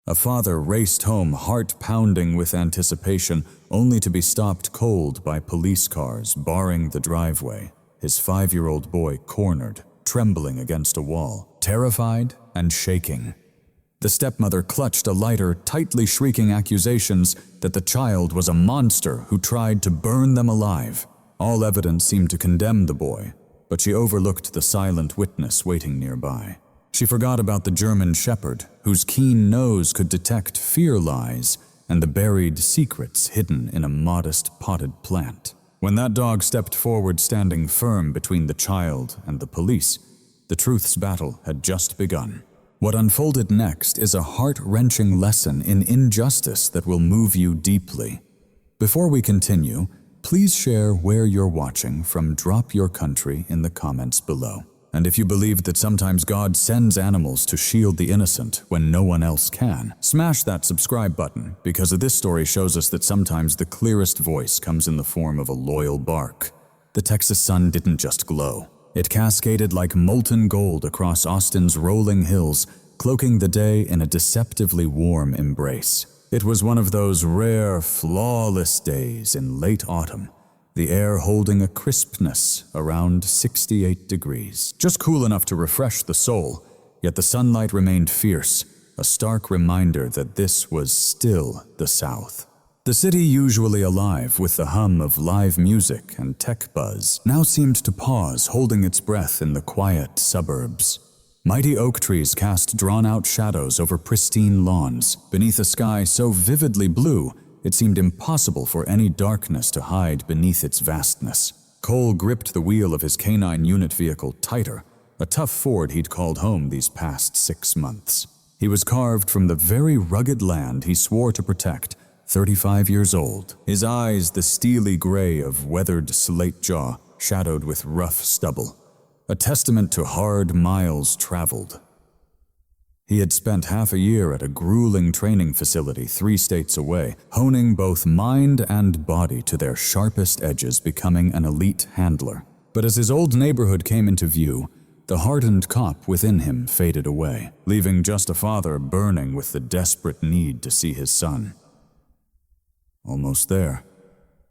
A father raced home, heart pounding with anticipation, only to be stopped cold by police cars barring the driveway. His 5-year-old boy cornered, trembling against a wall, terrified and shaking. The stepmother clutched a lighter, tightly shrieking accusations that the child was a monster who tried to burn them alive. All evidence seemed to condemn the boy, but she overlooked the silent witness waiting nearby. She forgot about the German shepherd, whose keen nose could detect fear lies and the buried secrets hidden in a modest potted plant. When that dog stepped forward, standing firm between the child and the police, the truth's battle had just begun. What unfolded next is a heart-wrenching lesson in injustice that will move you deeply. Before we continue, please share where you're watching from. Drop your country in the comments below. And if you believe that sometimes God sends animals to shield the innocent when no one else can, smash that subscribe button, because this story shows us that sometimes the clearest voice comes in the form of a loyal bark. The Texas sun didn't just glow. It cascaded like molten gold across Austin's rolling hills, cloaking the day in a deceptively warm embrace. It was one of those rare, flawless days in late autumn, the air holding a crispness around 68 degrees. Just cool enough to refresh the soul, yet the sunlight remained fierce, a stark reminder that this was still the South. The city, usually alive with the hum of live music and tech buzz, now seemed to pause, holding its breath in the quiet suburbs. Mighty oak trees cast drawn-out shadows over pristine lawns, beneath a sky so vividly blue it seemed impossible for any darkness to hide beneath its vastness. Cole gripped the wheel of his K-9 unit vehicle tighter, a tough Ford he'd called home these past 6 months. He was carved from the very rugged land he swore to protect, 35 years old, his eyes the steely gray of weathered slate jaw, shadowed with rough stubble, a testament to hard miles traveled. He had spent half a year at a grueling training facility 3 states away, honing both mind and body to their sharpest edges, becoming an elite handler. But as his old neighborhood came into view, the hardened cop within him faded away, leaving just a father burning with the desperate need to see his son. "Almost there,"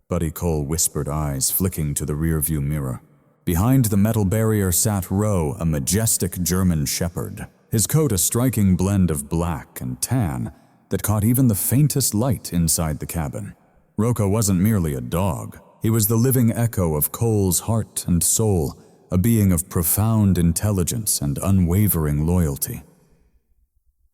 Buddy Cole whispered, eyes flicking to the rearview mirror. Behind the metal barrier sat Roe, a majestic German shepherd, his coat a striking blend of black and tan that caught even the faintest light inside the cabin. Rocco wasn't merely a dog. He was the living echo of Cole's heart and soul, a being of profound intelligence and unwavering loyalty.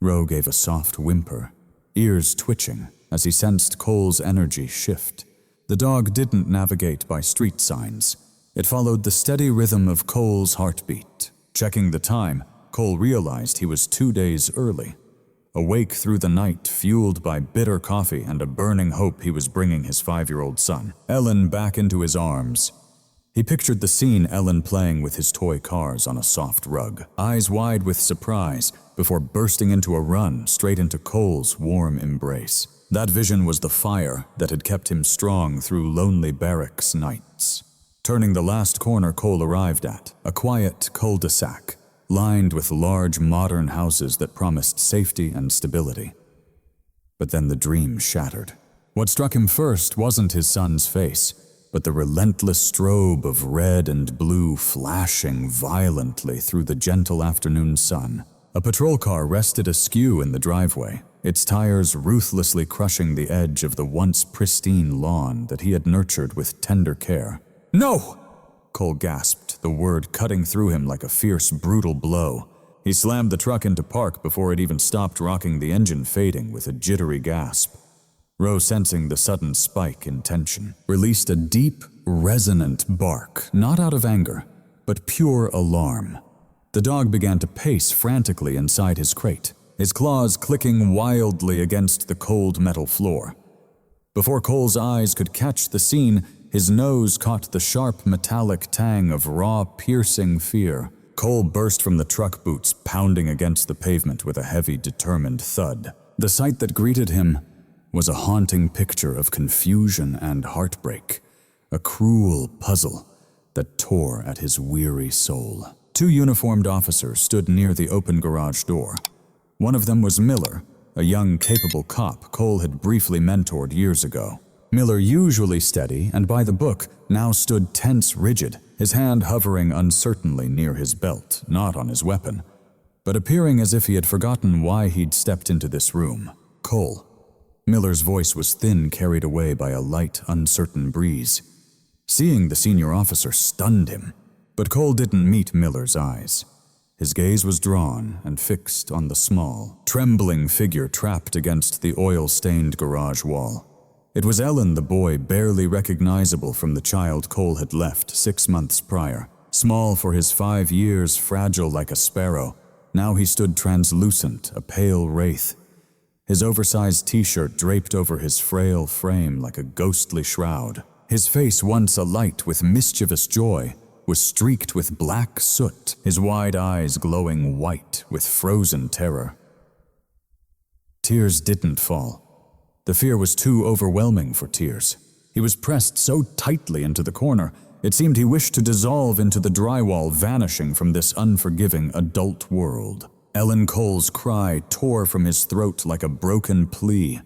Roe gave a soft whimper, ears twitching, as he sensed Cole's energy shift. The dog didn't navigate by street signs. It followed the steady rhythm of Cole's heartbeat. Checking the time, Cole realized he was 2 days early. Awake through the night, fueled by bitter coffee and a burning hope he was bringing his 5-year-old son, Ellen, back into his arms. He pictured the scene, Ellen playing with his toy cars on a soft rug, eyes wide with surprise, before bursting into a run straight into Cole's warm embrace. That vision was the fire that had kept him strong through lonely barracks nights. Turning the last corner Cole arrived at, a quiet cul-de-sac, lined with large modern houses that promised safety and stability. But then the dream shattered. What struck him first wasn't his son's face, but the relentless strobe of red and blue flashing violently through the gentle afternoon sun. A patrol car rested askew in the driveway, its tires ruthlessly crushing the edge of the once pristine lawn that he had nurtured with tender care. "No!" Cole gasped, the word cutting through him like a fierce, brutal blow. He slammed the truck into park before it even stopped rocking, the engine fading with a jittery gasp. Roe, sensing the sudden spike in tension, released a deep, resonant bark, not out of anger, but pure alarm. The dog began to pace frantically inside his crate, his claws clicking wildly against the cold metal floor. Before Cole's eyes could catch the scene, his nose caught the sharp metallic tang of raw, piercing fear. Cole burst from the truck boots, pounding against the pavement with a heavy, determined thud. The sight that greeted him was a haunting picture of confusion and heartbreak, a cruel puzzle that tore at his weary soul. 2 uniformed officers stood near the open garage door. One of them was Miller, a young, capable cop Cole had briefly mentored years ago. Miller, usually steady and by the book, now stood tense, rigid, his hand hovering uncertainly near his belt, not on his weapon, but appearing as if he had forgotten why he'd stepped into this room. Cole. Miller's voice was thin, carried away by a light, uncertain breeze. Seeing the senior officer stunned him, but Cole didn't meet Miller's eyes. His gaze was drawn and fixed on the small, trembling figure trapped against the oil-stained garage wall. It was Ellen, the boy barely recognizable from the child Cole had left 6 months prior. Small for his 5 years, fragile like a sparrow, now he stood translucent, a pale wraith. His oversized t-shirt draped over his frail frame like a ghostly shroud. His face, once alight with mischievous joy, was streaked with black soot, his wide eyes glowing white with frozen terror. Tears didn't fall. The fear was too overwhelming for tears. He was pressed so tightly into the corner, it seemed he wished to dissolve into the drywall, vanishing from this unforgiving adult world. Ellen Cole's cry tore from his throat like a broken plea.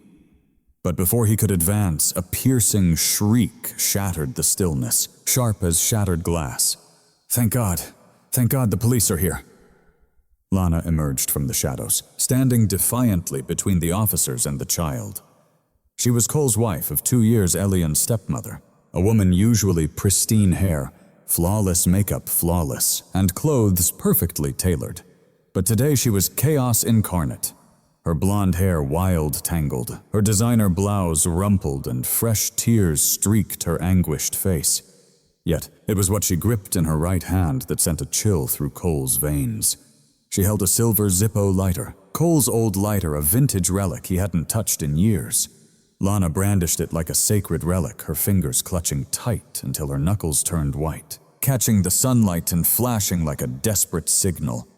But before he could advance, a piercing shriek shattered the stillness, sharp as shattered glass. Thank God the police are here. Lana emerged from the shadows, standing defiantly between the officers and the child. She was Cole's wife of 2 years, Elian's stepmother, a woman usually pristine hair, flawless makeup, flawless, and clothes perfectly tailored. But today she was chaos incarnate. Her blonde hair wild tangled, her designer blouse rumpled, and fresh tears streaked her anguished face. Yet it was what she gripped in her right hand that sent a chill through Cole's veins. She held a silver Zippo lighter, Cole's old lighter, a vintage relic he hadn't touched in years. Lana brandished it like a sacred relic, her fingers clutching tight until her knuckles turned white, catching the sunlight and flashing like a desperate signal.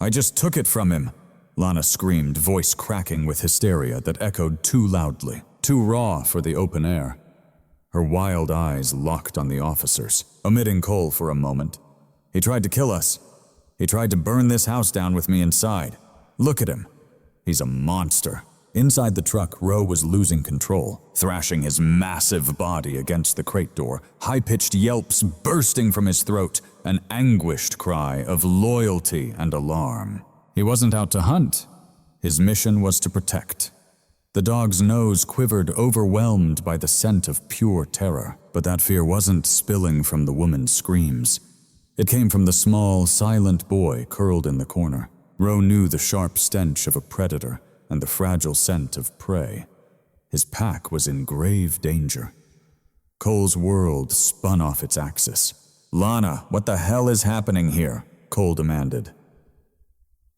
"I just took it from him," Lana screamed, voice cracking with hysteria that echoed too loudly, too raw for the open air. Her wild eyes locked on the officers, omitting Cole for a moment. "He tried to kill us. He tried to burn this house down with me inside. Look at him. He's a monster." Inside the truck, Roe was losing control, thrashing his massive body against the crate door, high-pitched yelps bursting from his throat, an anguished cry of loyalty and alarm. He wasn't out to hunt. His mission was to protect. The dog's nose quivered, overwhelmed by the scent of pure terror, but that fear wasn't spilling from the woman's screams. It came from the small, silent boy curled in the corner. Roe knew the sharp stench of a predator and the fragile scent of prey. His pack was in grave danger. Cole's world spun off its axis. "Lana, what the hell is happening here?" Cole demanded.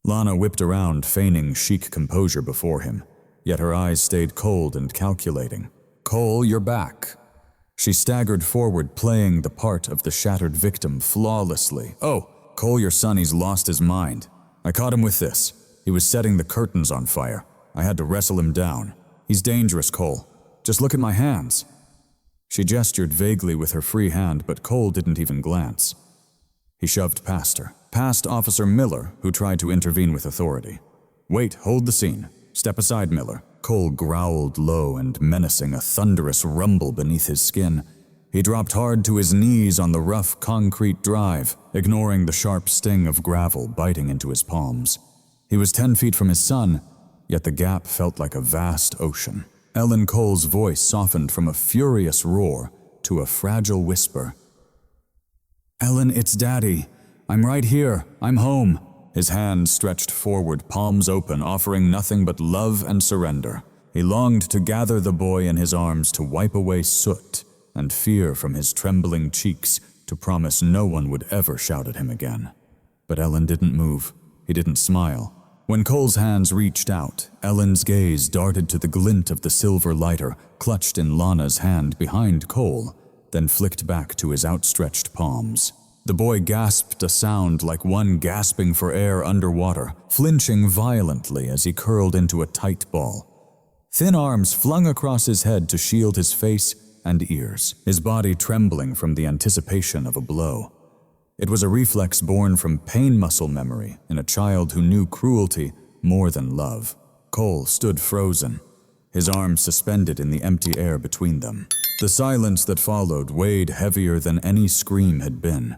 Lana whipped around, feigning chic composure before him, yet her eyes stayed cold and calculating. "Cole, you're back." She staggered forward, playing the part of the shattered victim flawlessly. "Oh, Cole, your son, he's lost his mind. I caught him with this. He was setting the curtains on fire. I had to wrestle him down. He's dangerous, Cole. Just look at my hands." She gestured vaguely with her free hand, but Cole didn't even glance. He shoved past her, past Officer Miller, who tried to intervene with authority. "Wait, hold the scene. Step aside, Miller." Cole growled low and menacing, a thunderous rumble beneath his skin. He dropped hard to his knees on the rough concrete drive, ignoring the sharp sting of gravel biting into his palms. He was 10 feet from his son, yet the gap felt like a vast ocean. Ellen Cole's voice softened from a furious roar to a fragile whisper. "Ellen, it's Daddy. I'm right here. I'm home." His hand stretched forward, palms open, offering nothing but love and surrender. He longed to gather the boy in his arms, to wipe away soot and fear from his trembling cheeks, to promise no one would ever shout at him again. But Ellen didn't move. He didn't smile. When Cole's hands reached out, Ellen's gaze darted to the glint of the silver lighter clutched in Lana's hand behind Cole, then flicked back to his outstretched palms. The boy gasped a sound like one gasping for air underwater, flinching violently as he curled into a tight ball. Thin arms flung across his head to shield his face and ears, his body trembling from the anticipation of a blow. It was a reflex born from pain muscle memory in a child who knew cruelty more than love. Cole stood frozen, his arms suspended in the empty air between them. The silence that followed weighed heavier than any scream had been.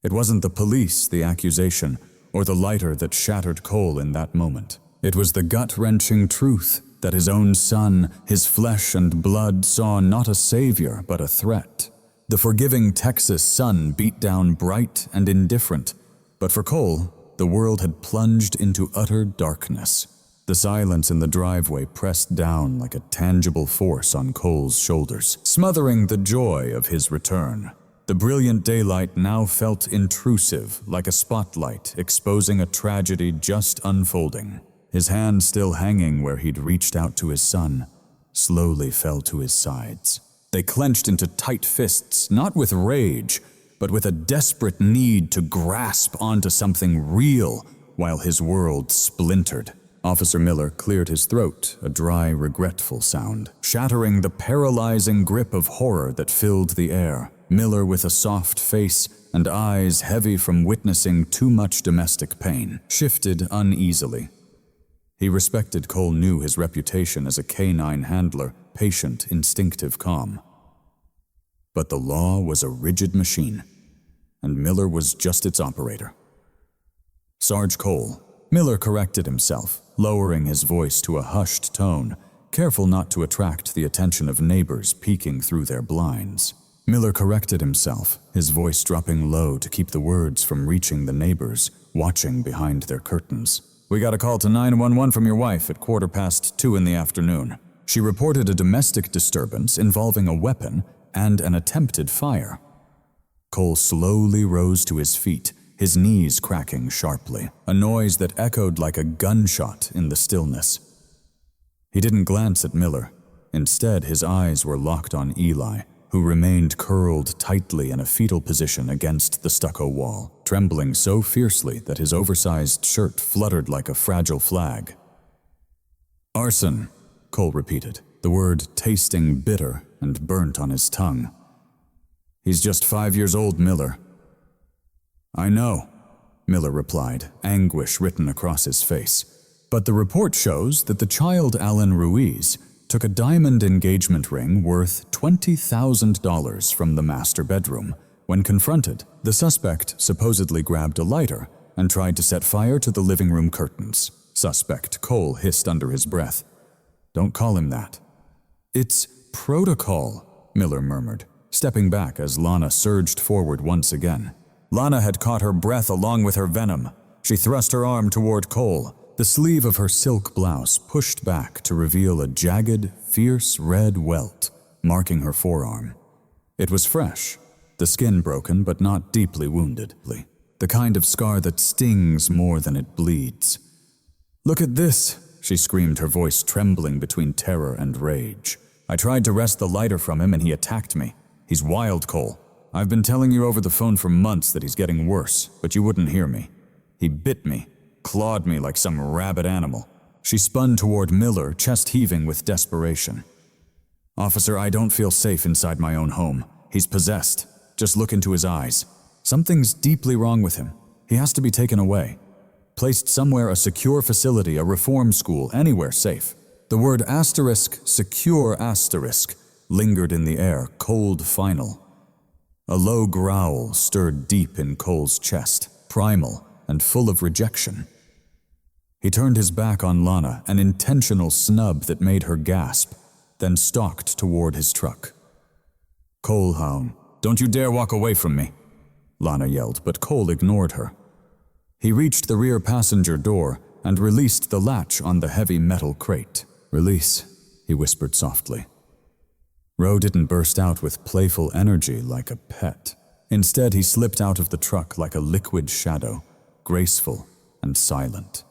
It wasn't the police, the accusation, or the lighter that shattered Cole in that moment. It was the gut-wrenching truth that his own son, his flesh and blood, saw not a savior but a threat. The forgiving Texas sun beat down bright and indifferent, but for Cole, the world had plunged into utter darkness. The silence in the driveway pressed down like a tangible force on Cole's shoulders, smothering the joy of his return. The brilliant daylight now felt intrusive, like a spotlight exposing a tragedy just unfolding. His hand still hanging where he'd reached out to his son, slowly fell to his sides. They clenched into tight fists, not with rage, but with a desperate need to grasp onto something real while his world splintered. Officer Miller cleared his throat, a dry, regretful sound, shattering the paralyzing grip of horror that filled the air. Miller, with a soft face and eyes heavy from witnessing too much domestic pain, shifted uneasily. He respected Cole knew his reputation as a K-9 handler, patient, instinctive calm. But the law was a rigid machine, and Miller was just its operator. Sarge Cole. Miller corrected himself, lowering his voice to a hushed tone, careful not to attract the attention of neighbors peeking through their blinds. Miller corrected himself, his voice dropping low to keep the words from reaching the neighbors, watching behind their curtains. "We got a call to 911 from your wife at 2:15 in the afternoon. She reported a domestic disturbance involving a weapon and an attempted fire." Cole slowly rose to his feet, his knees cracking sharply, a noise that echoed like a gunshot in the stillness. He didn't glance at Miller. Instead, his eyes were locked on Eli, who remained curled tightly in a fetal position against the stucco wall, trembling so fiercely that his oversized shirt fluttered like a fragile flag. "Arson," Cole repeated, the word tasting bitter and burnt on his tongue. "He's just 5 years old, Miller." "I know," Miller replied, anguish written across his face. "But the report shows that the child Alan Ruiz took a diamond engagement ring worth $20,000 from the master bedroom. When confronted, the suspect supposedly grabbed a lighter and tried to set fire to the living room curtains." Suspect, Cole hissed under his breath. "Don't call him that." "It's protocol," Miller murmured, stepping back as Lana surged forward once again. Lana had caught her breath along with her venom. She thrust her arm toward Cole, the sleeve of her silk blouse pushed back to reveal a jagged, fierce red welt marking her forearm. It was fresh, the skin broken but not deeply wounded, the kind of scar that stings more than it bleeds. "Look at this," she screamed, her voice trembling between terror and rage. "I tried to wrest the lighter from him and he attacked me. He's wild, Cole. I've been telling you over the phone for months that he's getting worse, but you wouldn't hear me. He bit me, clawed me like some rabid animal." She spun toward Miller, chest heaving with desperation. "Officer, I don't feel safe inside my own home. He's possessed. Just look into his eyes. Something's deeply wrong with him. He has to be taken away. Placed somewhere, a secure facility, a reform school, anywhere safe." The word secure asterisk, lingered in the air, cold final. A low growl stirred deep in Cole's chest, primal and full of rejection. He turned his back on Lana, an intentional snub that made her gasp, then stalked toward his truck. "Cole Hound, don't you dare walk away from me," Lana yelled, but Cole ignored her. He reached the rear passenger door and released the latch on the heavy metal crate. "Release," he whispered softly. Roe didn't burst out with playful energy like a pet. Instead, he slipped out of the truck like a liquid shadow, graceful and silent.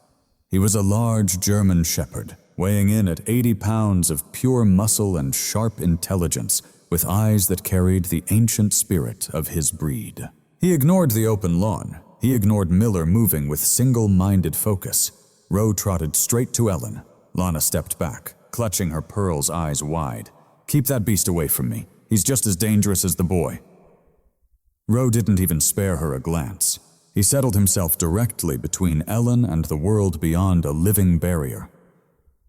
He was a large German shepherd, weighing in at 80 pounds of pure muscle and sharp intelligence, with eyes that carried the ancient spirit of his breed. He ignored the open lawn. He ignored Miller moving with single-minded focus. Roe trotted straight to Ellen. Lana stepped back, clutching her pearl's eyes wide. "Keep that beast away from me. He's just as dangerous as the boy." Roe didn't even spare her a glance. He settled himself directly between Ellen and the world beyond a living barrier.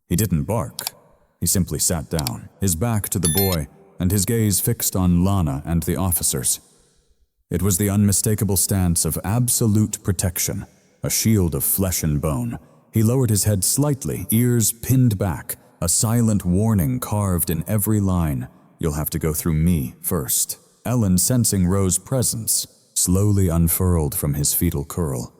He didn't bark. He simply sat down, his back to the boy, and his gaze fixed on Lana and the officers. It was the unmistakable stance of absolute protection, a shield of flesh and bone. He lowered his head slightly, ears pinned back, a silent warning carved in every line. You'll have to go through me first. Ellen, sensing Roe's presence, slowly unfurled from his fetal curl.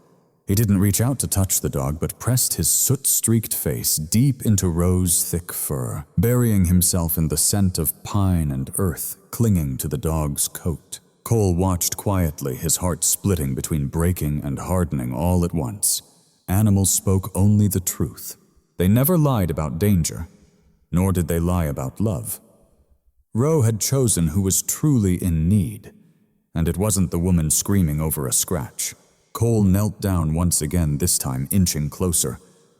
He didn't reach out to touch the dog, but pressed his soot-streaked face deep into Roe's thick fur, burying himself in the scent of pine and earth clinging to the dog's coat. Cole watched quietly, his heart splitting between breaking and hardening all at once. Animals spoke only the truth. They never lied about danger, nor did they lie about love. Roe had chosen who was truly in need, and it wasn't the woman screaming over a scratch. Cole knelt down once again, this time inching closer.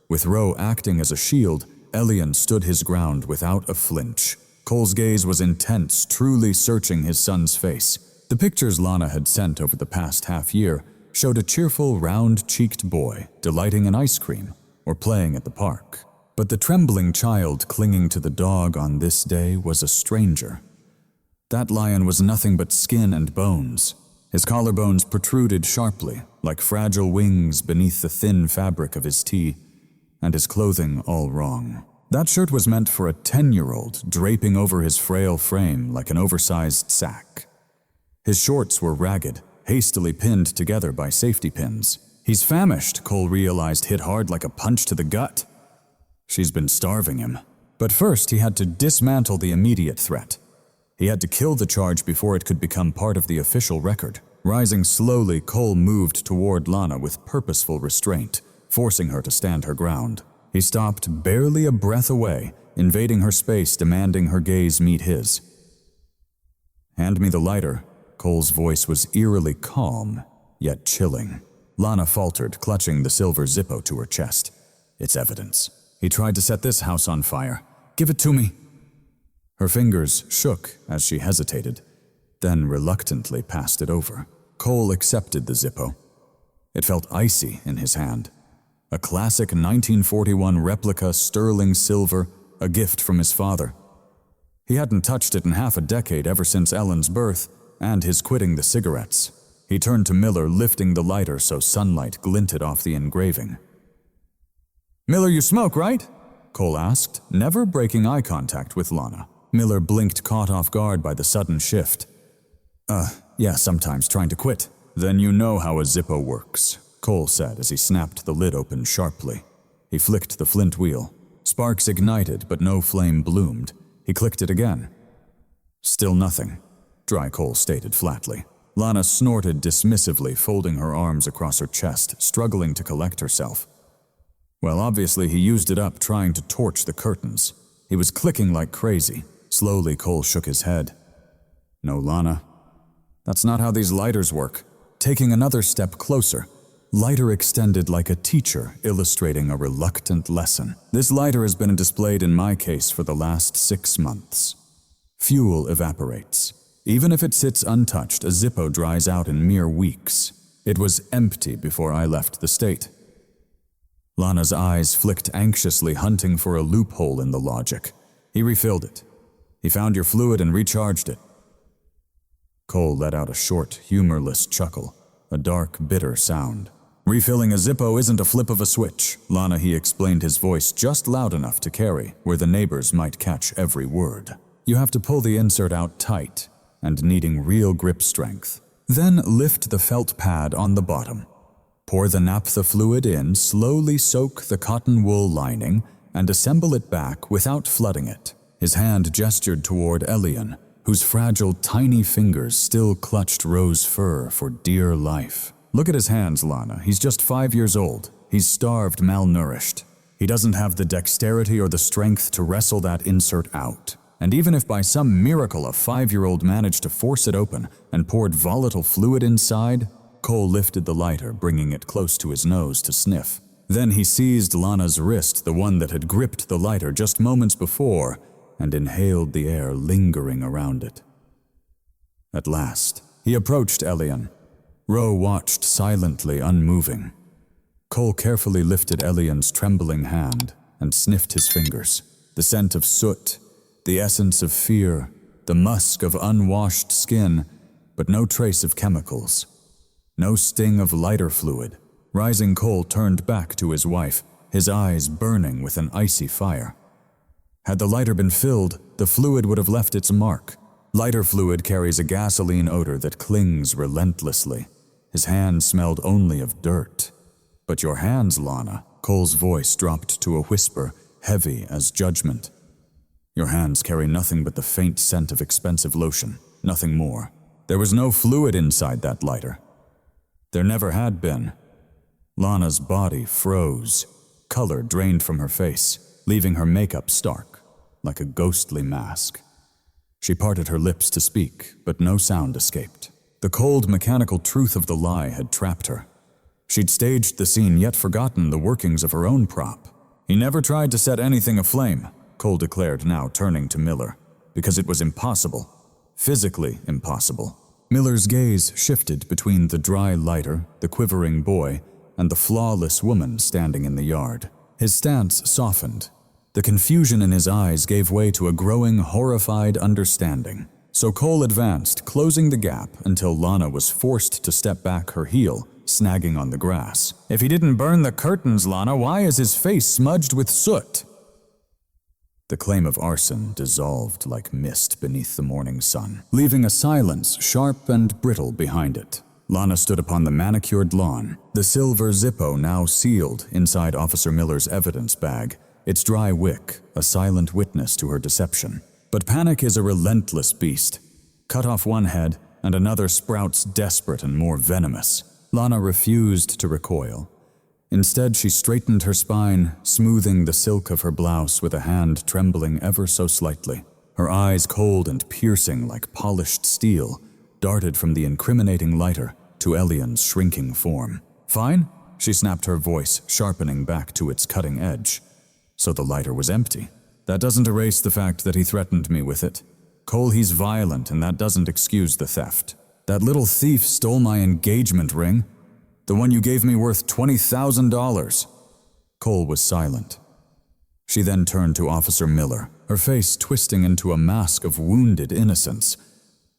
With Roe acting as a shield, Elian stood his ground without a flinch. Cole's gaze was intense, truly searching his son's face. The pictures Lana had sent over the past half-year showed a cheerful, round-cheeked boy delighting in ice cream or playing at the park. But the trembling child clinging to the dog on this day was a stranger. That lion was nothing but skin and bones. His collarbones protruded sharply, like fragile wings beneath the thin fabric of his tee, and his clothing all wrong. That shirt was meant for a 10-year-old, draping over his frail frame like an oversized sack. His shorts were ragged, hastily pinned together by safety pins. He's famished, Cole realized, hit hard like a punch to the gut. She's been starving him. But first he had to dismantle the immediate threat. He had to kill the charge before it could become part of the official record. Rising slowly, Cole moved toward Lana with purposeful restraint, forcing her to stand her ground. He stopped barely a breath away, invading her space, demanding her gaze meet his. "Hand me the lighter." Cole's voice was eerily calm, yet chilling. Lana faltered, clutching the silver Zippo to her chest. "It's evidence. He tried to set this house on fire. Give it to me." Her fingers shook as she hesitated, then reluctantly passed it over. Cole accepted the Zippo. It felt icy in his hand. A classic 1941 replica sterling silver, a gift from his father. He hadn't touched it in half a decade ever since Ellen's birth and his quitting the cigarettes. He turned to Miller, lifting the lighter so sunlight glinted off the engraving. "Miller, you smoke, right?" Cole asked, never breaking eye contact with Lana. Miller blinked, caught off guard by the sudden shift. Yeah, sometimes, trying to quit." "Then you know how a Zippo works," Cole said as he snapped the lid open sharply. He flicked the flint wheel. Sparks ignited, but no flame bloomed. He clicked it again. "Still nothing," Dry Cole stated flatly. Lana snorted dismissively, folding her arms across her chest, struggling to collect herself. Well, obviously he used it up trying to torch the curtains. He was clicking like crazy. Slowly, Cole shook his head. "No, Lana. That's not how these lighters work." Taking another step closer, lighter extended like a teacher illustrating a reluctant lesson. "This lighter has been displayed in my case for the last 6 months. Fuel evaporates. Even if it sits untouched, a Zippo dries out in mere weeks. It was empty before I left the state." Lana's eyes flicked anxiously, hunting for a loophole in the logic. "He refilled it. He found your fluid and recharged it." Cole let out a short, humorless chuckle, a dark, bitter sound. "Refilling a Zippo isn't a flip of a switch, Lana," he explained, his voice just loud enough to carry, where the neighbors might catch every word. "You have to pull the insert out tight, and needing real grip strength. Then lift the felt pad on the bottom. Pour the naphtha fluid in, slowly soak the cotton wool lining, and assemble it back without flooding it." His hand gestured toward Elian, whose fragile, tiny fingers still clutched Roe's fur for dear life. "Look at his hands, Lana. He's just 5 years old. He's starved, malnourished. He doesn't have the dexterity or the strength to wrestle that insert out. And even if by some miracle a 5-year-old managed to force it open and poured volatile fluid inside," Cole lifted the lighter, bringing it close to his nose to sniff. Then he seized Lana's wrist, the one that had gripped the lighter just moments before, and inhaled the air lingering around it. At last, he approached Elian. Roe watched silently, unmoving. Cole carefully lifted Elian's trembling hand. and sniffed his fingers. The scent of soot, the essence of fear, the musk of unwashed skin, but no trace of chemicals. No sting of lighter fluid. Rising Cole turned back to his wife, his eyes burning with an icy fire. Had the lighter been filled, the fluid would have left its mark. Lighter fluid carries a gasoline odor that clings relentlessly. His hands smelled only of dirt. But your hands, Lana, Cole's voice dropped to a whisper, heavy as judgment. Your hands carry nothing but the faint scent of expensive lotion, nothing more. There was no fluid inside that lighter. There never had been. Lana's body froze. Color drained from her face, leaving her makeup stark, like a ghostly mask. She parted her lips to speak, but no sound escaped. The cold, mechanical truth of the lie had trapped her. She'd staged the scene, yet forgotten the workings of her own prop. He never tried to set anything aflame, Cole declared, now turning to Miller, because it was impossible. Physically impossible. Miller's gaze shifted between the dry lighter, the quivering boy, and the flawless woman standing in the yard. His stance softened. The confusion in his eyes gave way to a growing, horrified understanding. So Cole advanced, closing the gap until Lana was forced to step back, her heel snagging on the grass. If he didn't burn the curtains, Lana, why is his face smudged with soot? The claim of arson dissolved like mist beneath the morning sun, leaving a silence sharp and brittle behind it. Lana stood upon the manicured lawn, the silver Zippo now sealed inside Officer Miller's evidence bag, its dry wick a silent witness to her deception. But panic is a relentless beast. Cut off one head, and another sprouts desperate and more venomous. Lana refused to recoil. Instead, she straightened her spine, smoothing the silk of her blouse with a hand trembling ever so slightly. Her eyes, cold and piercing like polished steel, darted from the incriminating lighter to Elian's shrinking form. "Fine?" she snapped, her voice sharpening back to its cutting edge. So the lighter was empty. That doesn't erase the fact that he threatened me with it. Cole, he's violent, and that doesn't excuse the theft. That little thief stole my engagement ring. The one you gave me worth $20,000. Cole was silent. She then turned to Officer Miller, her face twisting into a mask of wounded innocence.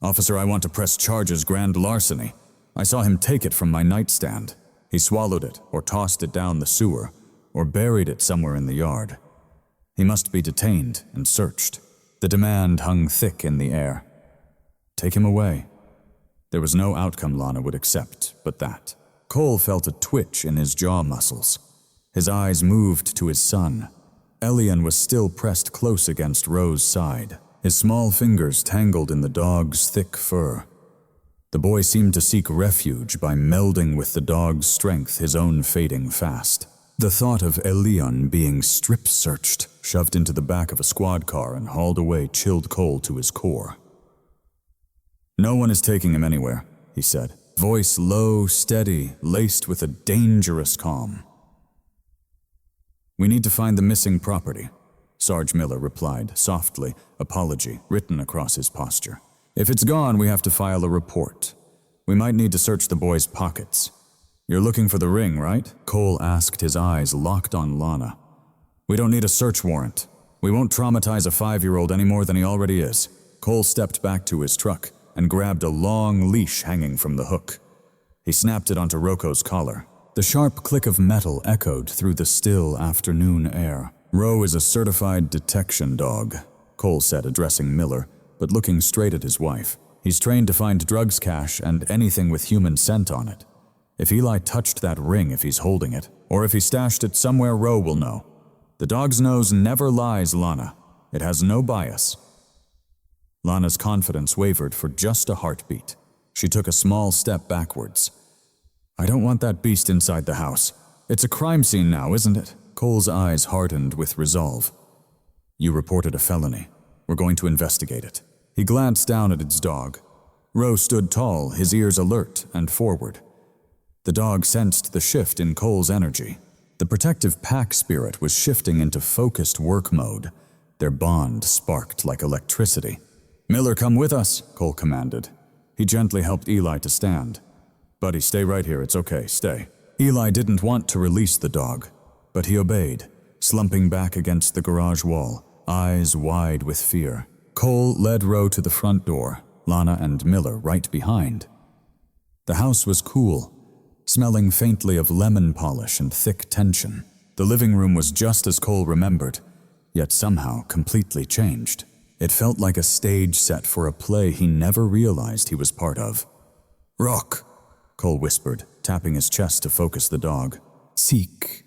"Officer, I want to press charges grand larceny. I saw him take it from my nightstand. He swallowed it, or tossed it down the sewer, or buried it somewhere in the yard. He must be detained and searched." The demand hung thick in the air. Take him away. There was no outcome Lana would accept but that. Cole felt a twitch in his jaw muscles. His eyes moved to his son. Elian was still pressed close against Rose's side, his small fingers tangled in the dog's thick fur. The boy seemed to seek refuge by melding with the dog's strength, his own fading fast. The thought of Elian being strip-searched, shoved into the back of a squad car and hauled away chilled Cole to his core. "No one is taking him anywhere," he said, voice low, steady, laced with a dangerous calm. "We need to find the missing property," Sarge Miller replied, softly, apology written across his posture. "If it's gone, we have to file a report. We might need to search the boy's pockets." "You're looking for the ring, right?" Cole asked, his eyes locked on Lana. "We don't need a search warrant. We won't traumatize a 5-year-old any more than he already is." Cole stepped back to his truck and grabbed a long leash hanging from the hook. He snapped it onto Rocco's collar. The sharp click of metal echoed through the still afternoon air. "Ro is a certified detection dog," Cole said, addressing Miller, but looking straight at his wife. "He's trained to find drugs cache and anything with human scent on it. If Eli touched that ring, if he's holding it, or if he stashed it somewhere, Ro will know. The dog's nose never lies, Lana. It has no bias." Lana's confidence wavered for just a heartbeat. She took a small step backwards. "I don't want that beast inside the house. It's a crime scene now, isn't it?" Cole's eyes hardened with resolve. "You reported a felony. We're going to investigate it." He glanced down at its dog. Ro stood tall, his ears alert and forward. The dog sensed the shift in Cole's energy. The protective pack spirit was shifting into focused work mode. Their bond sparked like electricity. "Miller, come with us," Cole commanded. He gently helped Eli to stand. "Buddy, stay right here, it's okay, stay." Eli didn't want to release the dog, but he obeyed, slumping back against the garage wall, eyes wide with fear. Cole led Roe to the front door, Lana and Miller right behind. The house was cool, smelling faintly of lemon polish and thick tension. The living room was just as Cole remembered, yet somehow completely changed. It felt like a stage set for a play he never realized he was part of. "Rock," Cole whispered, tapping his chest to focus the dog. "Seek."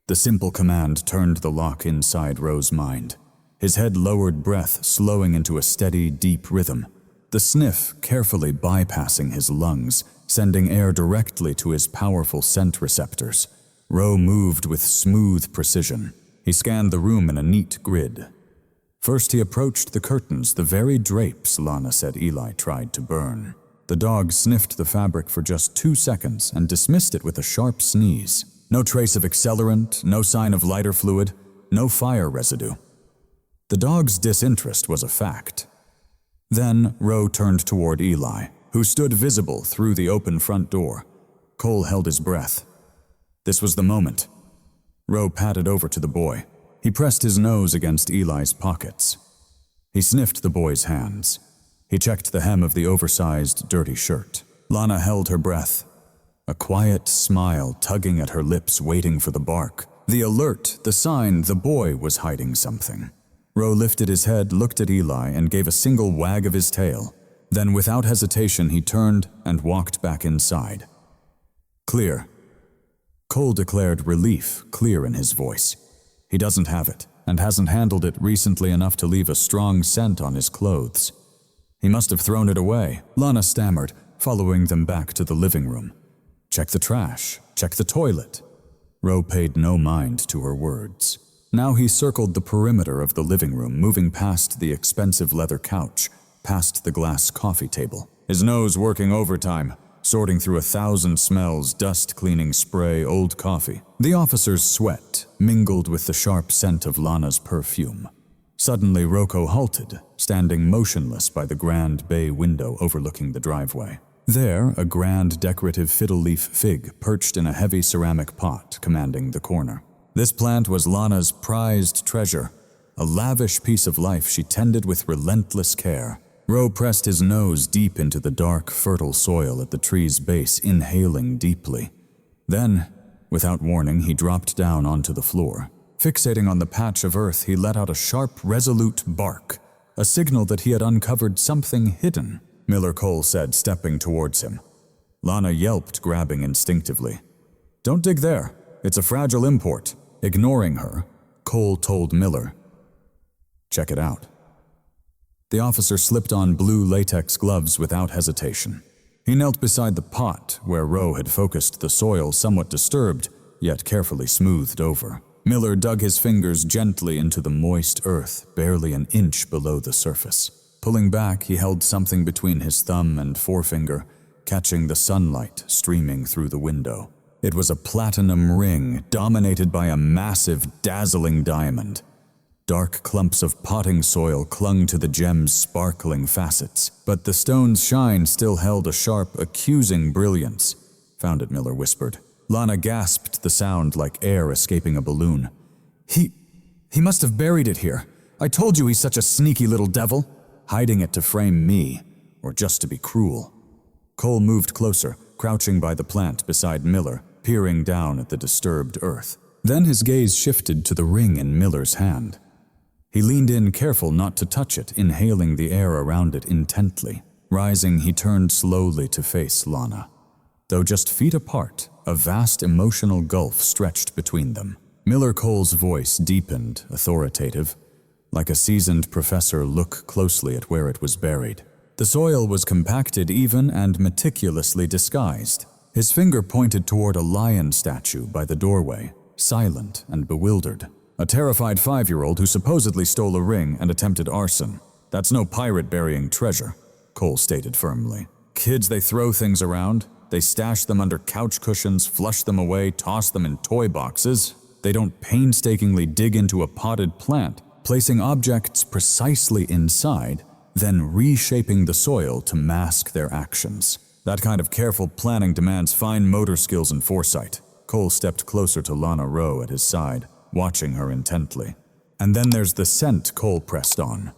The simple command turned the lock inside Roe's mind. His head lowered, breath slowing into a steady, deep rhythm. The sniff carefully bypassing his lungs, sending air directly to his powerful scent receptors. Roe moved with smooth precision. He scanned the room in a neat grid. First he approached the curtains, the very drapes Lana said Eli tried to burn. The dog sniffed the fabric for just 2 seconds and dismissed it with a sharp sneeze. No trace of accelerant, no sign of lighter fluid, no fire residue. The dog's disinterest was a fact. Then Roe turned toward Eli, who stood visible through the open front door. Cole held his breath. This was the moment. Roe padded over to the boy. He pressed his nose against Eli's pockets. He sniffed the boy's hands. He checked the hem of the oversized, dirty shirt. Lana held her breath, a quiet smile tugging at her lips, waiting for the bark. The alert, the sign the boy was hiding something. Roe lifted his head, looked at Eli, and gave a single wag of his tail. Then, without hesitation, he turned and walked back inside. "Clear." Cole declared, relief clear in his voice. He doesn't have it, and hasn't handled it recently enough to leave a strong scent on his clothes. He must have thrown it away, Lana stammered, following them back to the living room. "Check the trash, check the toilet." Roe paid no mind to her words. Now he circled the perimeter of the living room, moving past the expensive leather couch, past the glass coffee table, his nose working overtime, sorting through 1,000 smells, dust-cleaning spray, old coffee. The officer's sweat mingled with the sharp scent of Lana's perfume. Suddenly, Rocco halted, standing motionless by the grand bay window overlooking the driveway. There, a grand decorative fiddle-leaf fig perched in a heavy ceramic pot commanding the corner. This plant was Lana's prized treasure, a lavish piece of life she tended with relentless care. Roe pressed his nose deep into the dark, fertile soil at the tree's base, inhaling deeply. Then, without warning, he dropped down onto the floor. Fixating on the patch of earth, he let out a sharp, resolute bark, a signal that he had uncovered something hidden. Miller Cole said, stepping towards him. Lana yelped, grabbing instinctively. "Don't dig there. It's a fragile import." Ignoring her, Cole told Miller, "Check it out." The officer slipped on blue latex gloves without hesitation. He knelt beside the pot, where Roe had focused the soil somewhat disturbed, yet carefully smoothed over. Miller dug his fingers gently into the moist earth, barely an inch below the surface. Pulling back, he held something between his thumb and forefinger, catching the sunlight streaming through the window. It was a platinum ring dominated by a massive, dazzling diamond. Dark clumps of potting soil clung to the gem's sparkling facets, but the stone's shine still held a sharp, accusing brilliance. "Found it," Miller whispered. Lana gasped, the sound like air escaping a balloon. He must have buried it here. I told you he's such a sneaky little devil." Hiding it to frame me, or just to be cruel. Cole moved closer, crouching by the plant beside Miller, peering down at the disturbed earth. Then his gaze shifted to the ring in Miller's hand. He leaned in, careful not to touch it, inhaling the air around it intently. Rising, he turned slowly to face Lana. Though just feet apart, a vast emotional gulf stretched between them. Miller Cole's voice deepened, authoritative, like a seasoned professor look closely at where it was buried. The soil was compacted, even, and meticulously disguised. His finger pointed toward a lion statue by the doorway, silent and bewildered. A terrified 5-year-old who supposedly stole a ring and attempted arson. "That's no pirate burying treasure," Cole stated firmly. "Kids, they throw things around. They stash them under couch cushions, flush them away, toss them in toy boxes. They don't painstakingly dig into a potted plant, placing objects precisely inside, then reshaping the soil to mask their actions. That kind of careful planning demands fine motor skills and foresight." Cole stepped closer to Lana Rowe at his side. watching her intently. And then there's the scent Cole pressed on.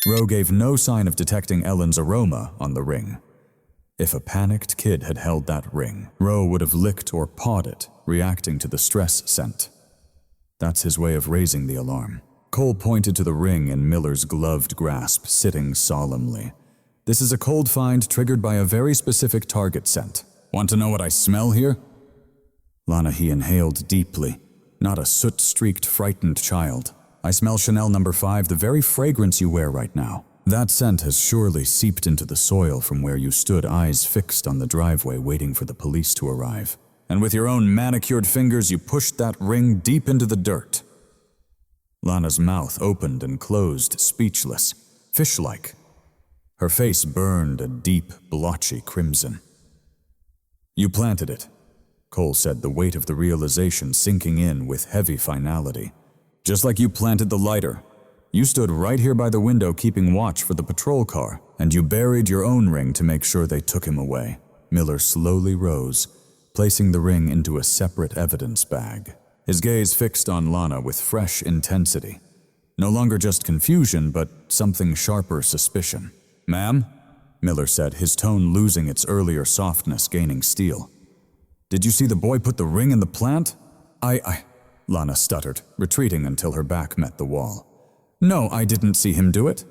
Roe gave no sign of detecting Ellen's aroma on the ring. If a panicked kid had held that ring, Roe would have licked or pawed it, reacting to the stress scent. That's his way of raising the alarm. Cole pointed to the ring in Miller's gloved grasp, sitting solemnly. This is a cold find triggered by a very specific target scent. Want to know what I smell here? Lana, he inhaled deeply. Not a soot-streaked, frightened child. I smell Chanel No. 5, the very fragrance you wear right now. That scent has surely seeped into the soil from where you stood, eyes fixed on the driveway waiting for the police to arrive. And with your own manicured fingers, you pushed that ring deep into the dirt. Lana's mouth opened and closed, speechless, fish-like. Her face burned a deep, blotchy crimson. You planted it, Cole said, the weight of the realization sinking in with heavy finality. Just like you planted the lighter. You stood right here by the window keeping watch for the patrol car, and you buried your own ring to make sure they took him away. Miller slowly rose, placing the ring into a separate evidence bag. His gaze fixed on Lana with fresh intensity. No longer just confusion, but something sharper suspicion. Ma'am? Miller said, his tone losing its earlier softness, gaining steel. Did you see the boy put the ring in the plant? Lana stuttered, retreating until her back met the wall. No, I didn't see him do it.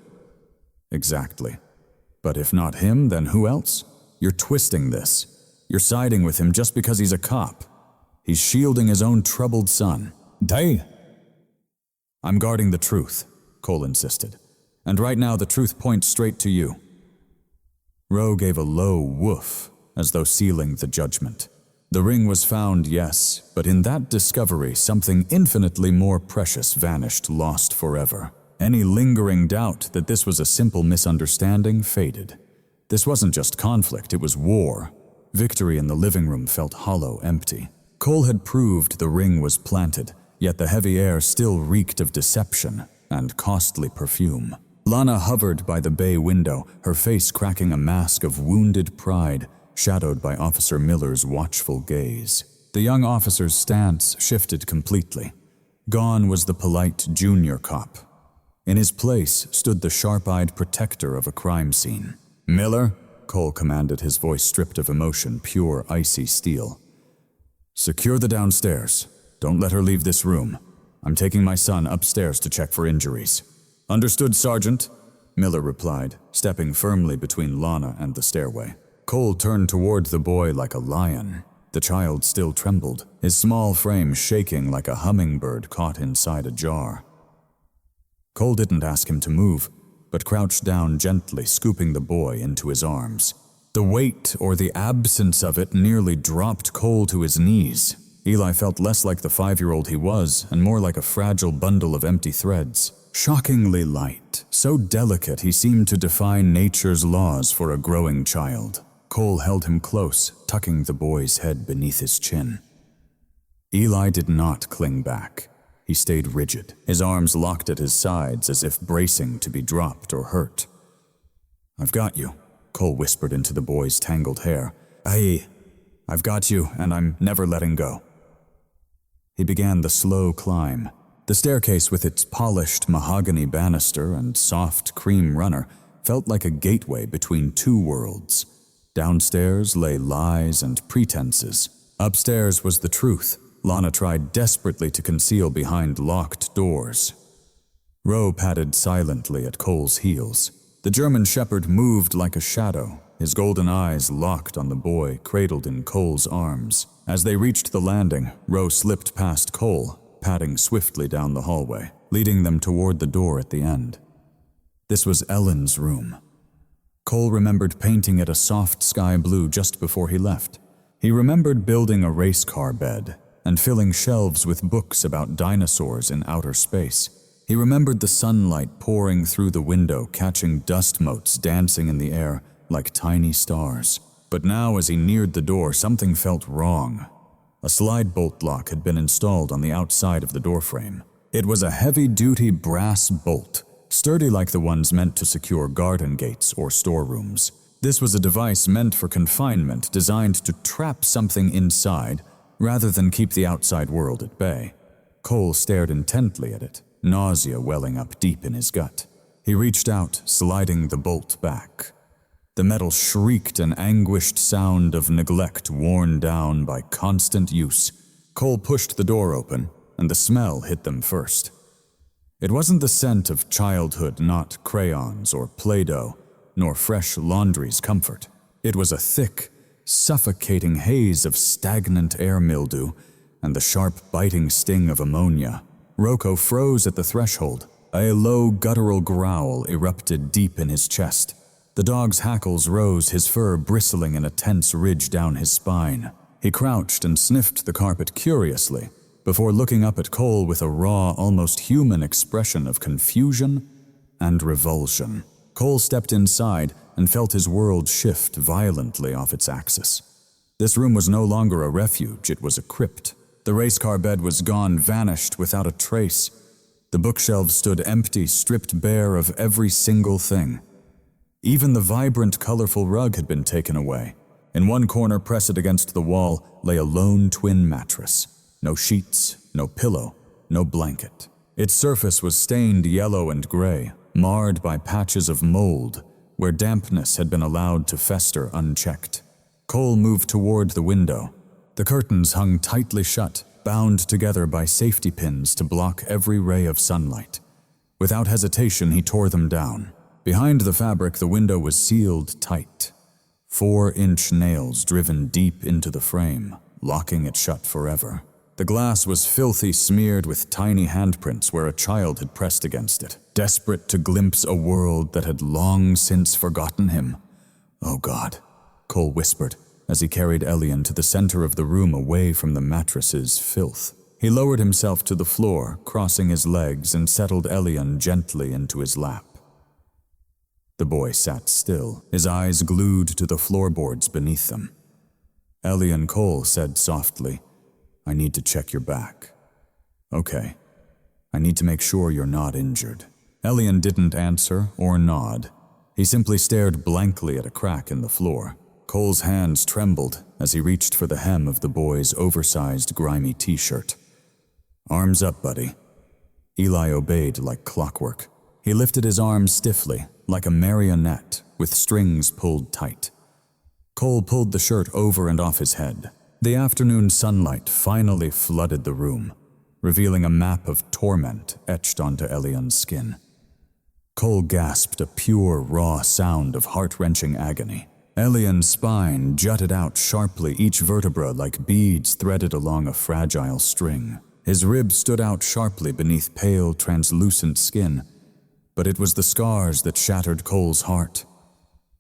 Exactly. But if not him, then who else? You're twisting this. You're siding with him just because he's a cop. He's shielding his own troubled son. Day. I'm guarding the truth, Cole insisted. And right now the truth points straight to you. Roe gave a low woof, as though sealing the judgment. The ring was found, yes, but in that discovery, something infinitely more precious vanished, lost forever. Any lingering doubt that this was a simple misunderstanding faded. This wasn't just conflict, it was war. Victory in the living room felt hollow, empty. Cole had proved the ring was planted, yet the heavy air still reeked of deception and costly perfume. Lana hovered by the bay window, her face cracking a mask of wounded pride, shadowed by Officer Miller's watchful gaze. The young officer's stance shifted completely. Gone was the polite junior cop. In his place stood the sharp-eyed protector of a crime scene. Miller, Cole commanded, his voice stripped of emotion, pure, icy steel. Secure the downstairs. Don't let her leave this room. I'm taking my son upstairs to check for injuries. Understood, Sergeant, Miller replied, stepping firmly between Lana and the stairway. Cole turned toward the boy like a lion. The child still trembled, his small frame shaking like a hummingbird caught inside a jar. Cole didn't ask him to move, but crouched down gently, scooping the boy into his arms. The weight, or the absence of it, nearly dropped Cole to his knees. Eli felt less like the 5-year-old he was, and more like a fragile bundle of empty threads. Shockingly light, so delicate he seemed to defy nature's laws for a growing child. Cole held him close, tucking the boy's head beneath his chin. Eli did not cling back. He stayed rigid, his arms locked at his sides as if bracing to be dropped or hurt. I've got you, Cole whispered into the boy's tangled hair. I've got you, and I'm never letting go. He began the slow climb. The staircase with its polished mahogany banister and soft cream runner felt like a gateway between two worlds. Downstairs lay lies and pretenses. Upstairs was the truth Lana tried desperately to conceal behind locked doors. Roe padded silently at Cole's heels. The German shepherd moved like a shadow, his golden eyes locked on the boy cradled in Cole's arms. As they reached the landing, Roe slipped past Cole, padding swiftly down the hallway, leading them toward the door at the end. This was Ellen's room. Cole remembered painting it a soft sky blue just before he left. He remembered building a race car bed and filling shelves with books about dinosaurs in outer space. He remembered the sunlight pouring through the window, catching dust motes dancing in the air like tiny stars. But now, as he neared the door, something felt wrong. A slide bolt lock had been installed on the outside of the doorframe. It was a heavy-duty brass bolt, sturdy like the ones meant to secure garden gates or storerooms. This was a device meant for confinement, designed to trap something inside rather than keep the outside world at bay. Cole stared intently at it, nausea welling up deep in his gut. He reached out, sliding the bolt back. The metal shrieked an anguished sound of neglect worn down by constant use. Cole pushed the door open, and the smell hit them first. It wasn't the scent of childhood, not crayons or Play-Doh, nor fresh laundry's comfort. It was a thick, suffocating haze of stagnant air mildew and the sharp biting sting of ammonia. Rocco froze at the threshold. A low guttural growl erupted deep in his chest. The dog's hackles rose, his fur bristling in a tense ridge down his spine. He crouched and sniffed the carpet curiously, before looking up at Cole with a raw, almost human expression of confusion and revulsion. Cole stepped inside and felt his world shift violently off its axis. This room was no longer a refuge, it was a crypt. The race car bed was gone, vanished without a trace. The bookshelves stood empty, stripped bare of every single thing. Even the vibrant, colorful rug had been taken away. In one corner, pressed against the wall, lay a lone twin mattress. No sheets, no pillow, no blanket. Its surface was stained yellow and gray, marred by patches of mold, where dampness had been allowed to fester unchecked. Cole moved toward the window. The curtains hung tightly shut, bound together by safety pins to block every ray of sunlight. Without hesitation, he tore them down. Behind the fabric, the window was sealed tight. 4-inch nails driven deep into the frame, locking it shut forever. The glass was filthy, smeared with tiny handprints where a child had pressed against it, desperate to glimpse a world that had long since forgotten him. "Oh God," Cole whispered, as he carried Elian to the center of the room away from the mattress's filth. He lowered himself to the floor, crossing his legs, and settled Elian gently into his lap. The boy sat still, his eyes glued to the floorboards beneath them. Elian, Cole said softly, "I need to check your back." "Okay. I need to make sure you're not injured." Elian didn't answer or nod. He simply stared blankly at a crack in the floor. Cole's hands trembled as he reached for the hem of the boy's oversized, grimy t-shirt. "Arms up, buddy." Eli obeyed like clockwork. He lifted his arms stiffly, like a marionette, with strings pulled tight. Cole pulled the shirt over and off his head. The afternoon sunlight finally flooded the room, revealing a map of torment etched onto Elian's skin. Cole gasped a pure, raw sound of heart-wrenching agony. Elian's spine jutted out sharply, each vertebra like beads threaded along a fragile string. His ribs stood out sharply beneath pale, translucent skin, but it was the scars that shattered Cole's heart.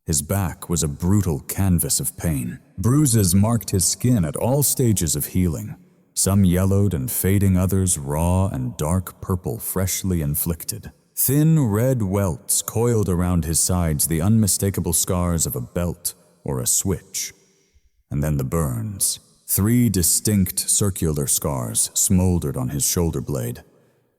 His back was a brutal canvas of pain. Bruises marked his skin at all stages of healing, some yellowed and fading, others raw and dark purple, freshly inflicted. Thin red welts coiled around his sides, the unmistakable scars of a belt or a switch. And then the burns. 3 distinct circular scars smoldered on his shoulder blade.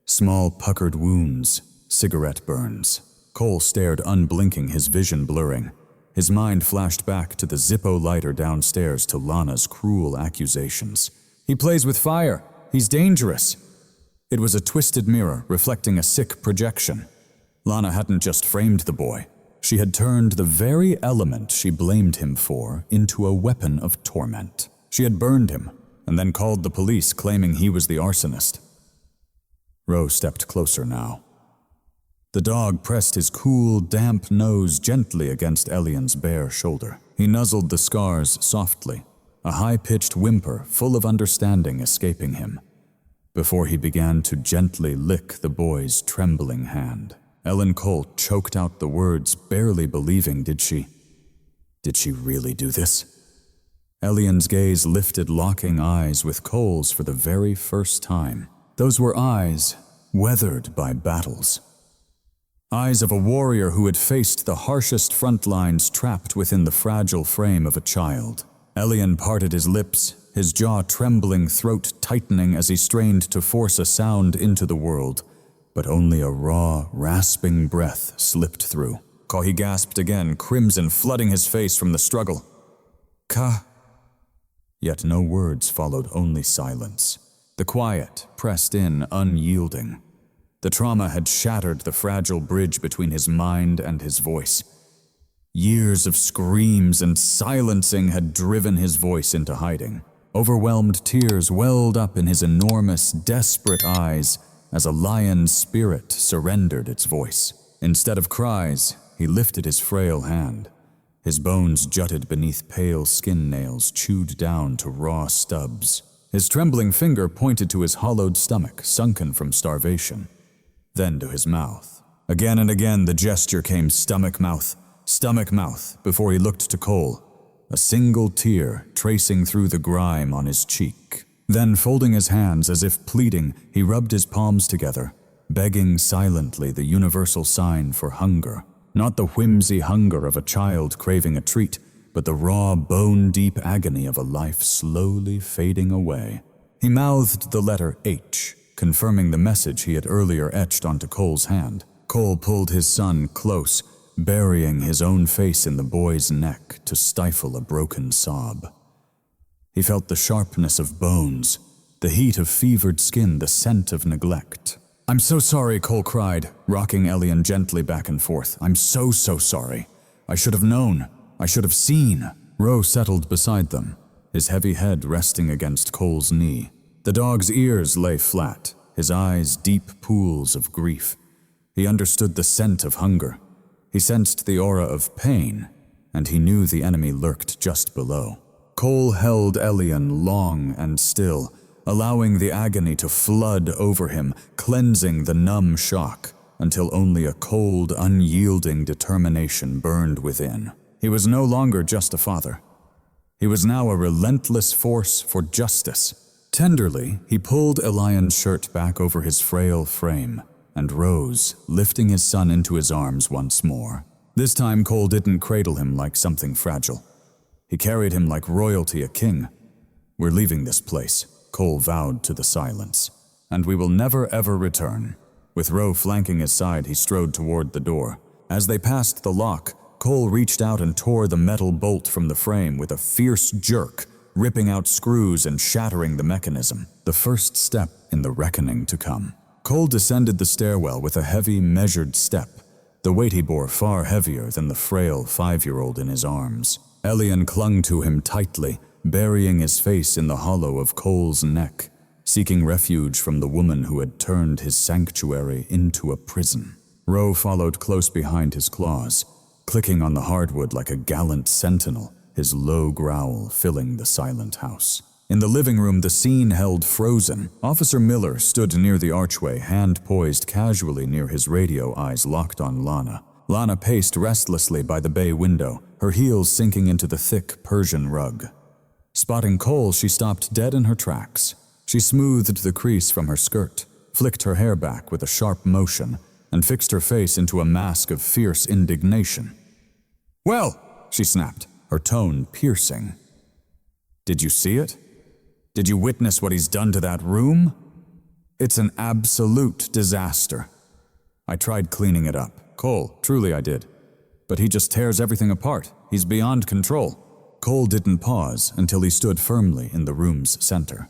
Small puckered wounds, cigarette burns. Cole stared unblinking, his vision blurring. His mind flashed back to the Zippo lighter downstairs, to Lana's cruel accusations. "He plays with fire. He's dangerous." It was a twisted mirror reflecting a sick projection. Lana hadn't just framed the boy. She had turned the very element she blamed him for into a weapon of torment. She had burned him, and then called the police, claiming he was the arsonist. Ro stepped closer now. The dog pressed his cool, damp nose gently against Elian's bare shoulder. He nuzzled the scars softly, a high-pitched whimper full of understanding escaping him, before he began to gently lick the boy's trembling hand. Ellen Cole choked out the words, barely believing, Did she really do this? Elian's gaze lifted, locking eyes with Cole's for the very first time. Those were eyes weathered by battles. Eyes of a warrior who had faced the harshest front lines, trapped within the fragile frame of a child. Elian parted his lips, his jaw trembling, throat tightening as he strained to force a sound into the world, but only a raw, rasping breath slipped through. He gasped again, crimson flooding his face from the struggle. "Ka." Yet no words followed, only silence. The quiet pressed in unyielding. The trauma had shattered the fragile bridge between his mind and his voice. Years of screams and silencing had driven his voice into hiding. Overwhelmed tears welled up in his enormous, desperate eyes as a lion's spirit surrendered its voice. Instead of cries, he lifted his frail hand. His bones jutted beneath pale skin nails chewed down to raw stubs. His trembling finger pointed to his hollowed stomach, sunken from starvation. Then to his mouth. Again and again the gesture came stomach-mouth, before he looked to Cole, a single tear tracing through the grime on his cheek. Then, folding his hands as if pleading, he rubbed his palms together, begging silently the universal sign for hunger. Not the whimsy hunger of a child craving a treat, but the raw, bone-deep agony of a life slowly fading away. He mouthed the letter H, confirming the message he had earlier etched onto Cole's hand. Cole pulled his son close, burying his own face in the boy's neck to stifle a broken sob. He felt the sharpness of bones, the heat of fevered skin, the scent of neglect. "I'm so sorry," Cole cried, rocking Elian gently back and forth. "I'm so sorry. I should have known. I should have seen." Ro settled beside them, his heavy head resting against Cole's knee. The dog's ears lay flat, his eyes deep pools of grief. He understood the scent of hunger. He sensed the aura of pain, and he knew the enemy lurked just below. Cole held Elian long and still, allowing the agony to flood over him, cleansing the numb shock, until only a cold, unyielding determination burned within. He was no longer just a father. He was now a relentless force for justice. Tenderly, he pulled Elian's shirt back over his frail frame, and rose, lifting his son into his arms once more. This time Cole didn't cradle him like something fragile. He carried him like royalty, a king. "We're leaving this place," Cole vowed to the silence, "and we will never ever return." With Ro flanking his side, he strode toward the door. As they passed the lock, Cole reached out and tore the metal bolt from the frame with a fierce jerk, ripping out screws and shattering the mechanism. The first step in the reckoning to come. Cole descended the stairwell with a heavy, measured step, the weight he bore far heavier than the frail 5-year-old in his arms. Elian clung to him tightly, burying his face in the hollow of Cole's neck, seeking refuge from the woman who had turned his sanctuary into a prison. Ro followed close behind his claws, clicking on the hardwood like a gallant sentinel, his low growl filling the silent house. In the living room, the scene held frozen. Officer Miller stood near the archway, hand poised casually near his radio, eyes locked on Lana. Lana paced restlessly by the bay window, her heels sinking into the thick Persian rug. Spotting Cole, she stopped dead in her tracks. She smoothed the crease from her skirt, flicked her hair back with a sharp motion, and fixed her face into a mask of fierce indignation. "Well," she snapped, her tone piercing. "Did you see it? Did you witness what he's done to that room? It's an absolute disaster. I tried cleaning it up. Cole, truly I did. But he just tears everything apart. He's beyond control." Cole didn't pause until he stood firmly in the room's center.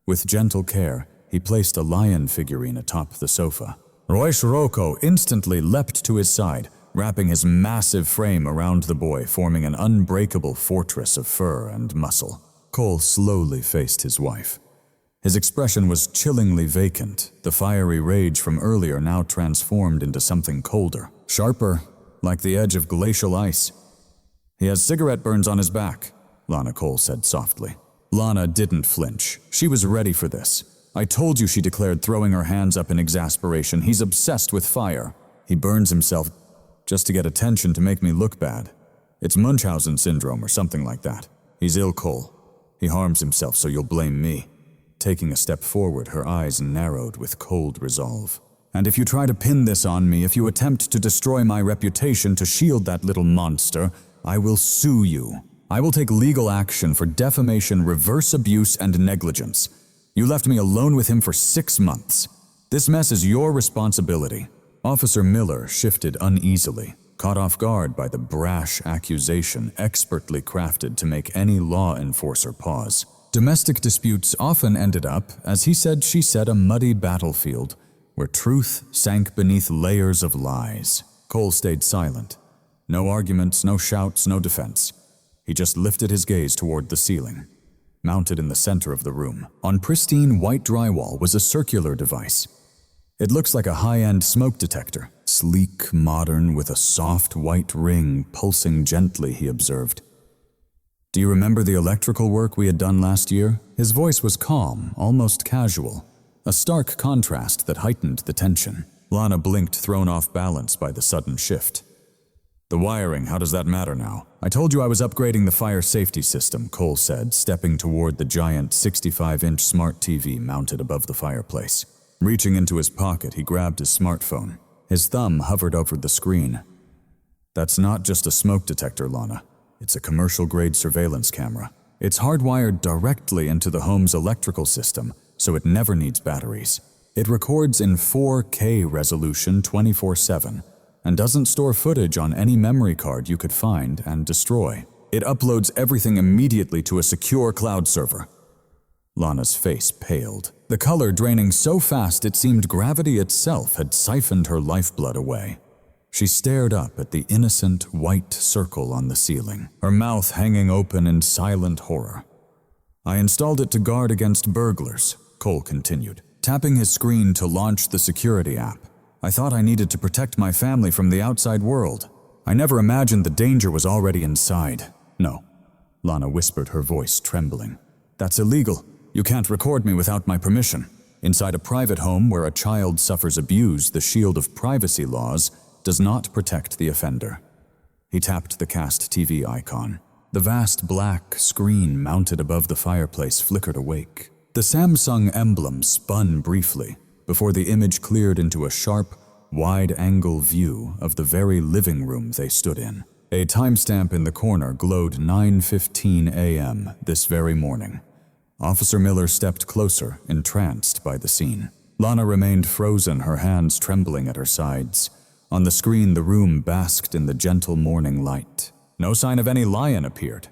With gentle care, he placed a lion figurine atop the sofa. Roy Shiroko instantly leapt to his side, wrapping his massive frame around the boy, forming an unbreakable fortress of fur and muscle. Cole slowly faced his wife. His expression was chillingly vacant, the fiery rage from earlier now transformed into something colder, sharper, like the edge of glacial ice. "He has cigarette burns on his back," Lana Cole said softly. Lana didn't flinch. She was ready for this. "I told you," she declared, throwing her hands up in exasperation. "He's obsessed with fire. He burns himself just to get attention, to make me look bad. It's Munchausen syndrome or something like that. He's ill, Cole. He harms himself, so you'll blame me." Taking a step forward, her eyes narrowed with cold resolve. "And if you try to pin this on me, if you attempt to destroy my reputation to shield that little monster, I will sue you. I will take legal action for defamation, reverse abuse, and negligence. You left me alone with him for 6 months. This mess is your responsibility." Officer Miller shifted uneasily, caught off guard by the brash accusation expertly crafted to make any law enforcer pause. Domestic disputes often ended up, as he said she said, a muddy battlefield where truth sank beneath layers of lies. Cole stayed silent. No arguments, no shouts, no defense. He just lifted his gaze toward the ceiling. Mounted in the center of the room, on pristine white drywall, was a circular device. It looks like a high-end smoke detector, sleek, modern, with a soft white ring pulsing gently, he observed. "Do you remember the electrical work we had done last year?" His voice was calm, almost casual, a stark contrast that heightened the tension. Lana blinked, thrown off balance by the sudden shift. "The wiring, how does that matter now?" "I told you I was upgrading the fire safety system," Cole said, stepping toward the giant 65-inch smart TV mounted above the fireplace. Reaching into his pocket, he grabbed his smartphone. His thumb hovered over the screen. "That's not just a smoke detector, Lana. It's a commercial-grade surveillance camera. It's hardwired directly into the home's electrical system, so it never needs batteries. It records in 4K resolution 24/7 and doesn't store footage on any memory card you could find and destroy. It uploads everything immediately to a secure cloud server." Lana's face paled, the color draining so fast it seemed gravity itself had siphoned her lifeblood away. She stared up at the innocent white circle on the ceiling, her mouth hanging open in silent horror. "I installed it to guard against burglars," Cole continued, tapping his screen to launch the security app. "I thought I needed to protect my family from the outside world. I never imagined the danger was already inside." "No," Lana whispered, her voice trembling. "That's illegal. You can't record me without my permission. Inside a private home where a child suffers abuse, the shield of privacy laws does not protect the offender." He tapped the cast TV icon. The vast black screen mounted above the fireplace flickered awake. The Samsung emblem spun briefly before the image cleared into a sharp, wide-angle view of the very living room they stood in. A timestamp in the corner glowed 9:15 a.m. this very morning. Officer Miller stepped closer, entranced by the scene. Lana remained frozen, her hands trembling at her sides. On the screen, the room basked in the gentle morning light. No sign of any lion appeared.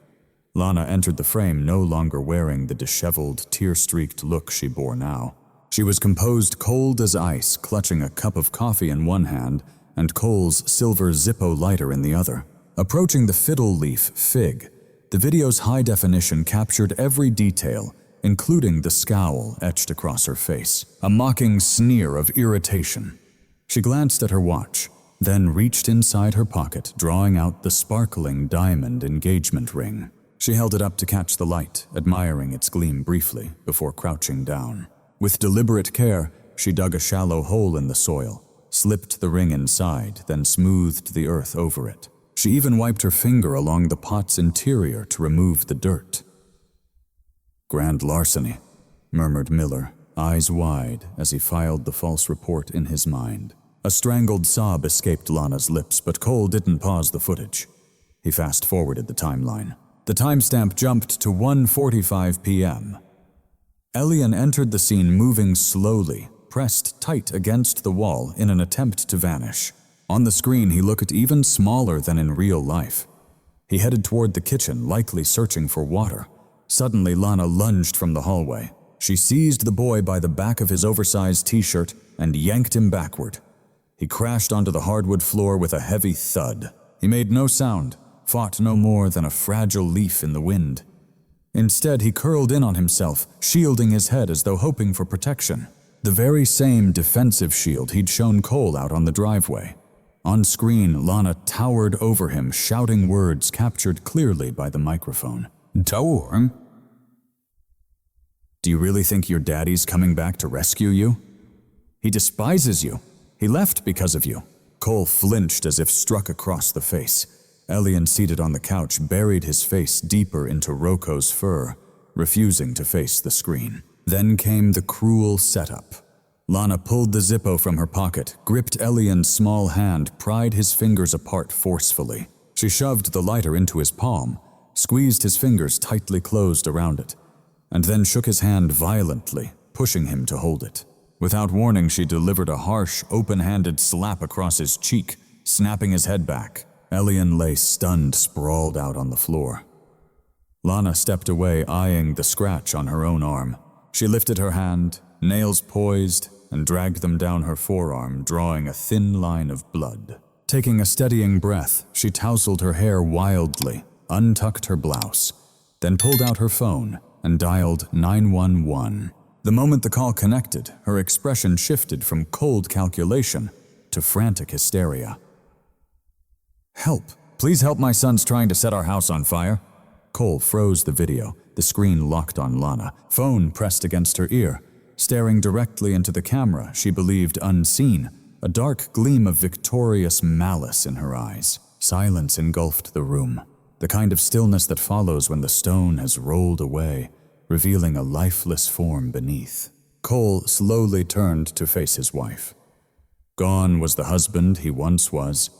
Lana entered the frame, no longer wearing the disheveled, tear-streaked look she bore now. She was composed, cold as ice, clutching a cup of coffee in one hand and Cole's silver Zippo lighter in the other. Approaching the fiddle leaf fig, the video's high definition captured every detail, including the scowl etched across her face, a mocking sneer of irritation. She glanced at her watch, then reached inside her pocket, drawing out the sparkling diamond engagement ring. She held it up to catch the light, admiring its gleam briefly before crouching down. With deliberate care, she dug a shallow hole in the soil, slipped the ring inside, then smoothed the earth over it. She even wiped her finger along the pot's interior to remove the dirt. "Grand larceny," murmured Miller, eyes wide as he filed the false report in his mind. A strangled sob escaped Lana's lips, but Cole didn't pause the footage. He fast-forwarded the timeline. The timestamp jumped to 1:45 p.m. Elian entered the scene moving slowly, pressed tight against the wall in an attempt to vanish. On the screen, he looked even smaller than in real life. He headed toward the kitchen, likely searching for water. Suddenly, Lana lunged from the hallway. She seized the boy by the back of his oversized t-shirt and yanked him backward. He crashed onto the hardwood floor with a heavy thud. He made no sound, fought no more than a fragile leaf in the wind. Instead, he curled in on himself, shielding his head as though hoping for protection. The very same defensive shield he'd shown Cole out on the driveway. On screen, Lana towered over him, shouting words captured clearly by the microphone. "Tower? Do you really think your daddy's coming back to rescue you? He despises you. He left because of you." Cole flinched as if struck across the face. Elian, seated on the couch, buried his face deeper into Roko's fur, refusing to face the screen. Then came the cruel setup. Lana pulled the Zippo from her pocket, gripped Elian's small hand, pried his fingers apart forcefully. She shoved the lighter into his palm, squeezed his fingers tightly closed around it, and then shook his hand violently, pushing him to hold it. Without warning, she delivered a harsh, open-handed slap across his cheek, snapping his head back. Elian lay stunned, sprawled out on the floor. Lana stepped away, eyeing the scratch on her own arm. She lifted her hand, nails poised, and dragged them down her forearm, drawing a thin line of blood. Taking a steadying breath, she tousled her hair wildly, untucked her blouse, then pulled out her phone and dialed 911. The moment the call connected, her expression shifted from cold calculation to frantic hysteria. "Help! Please help, my son's trying to set our house on fire." Cole froze the video, the screen locked on Lana, phone pressed against her ear. Staring directly into the camera, she believed unseen, a dark gleam of victorious malice in her eyes. Silence engulfed the room, the kind of stillness that follows when the stone has rolled away, revealing a lifeless form beneath. Cole slowly turned to face his wife. Gone was the husband he once was.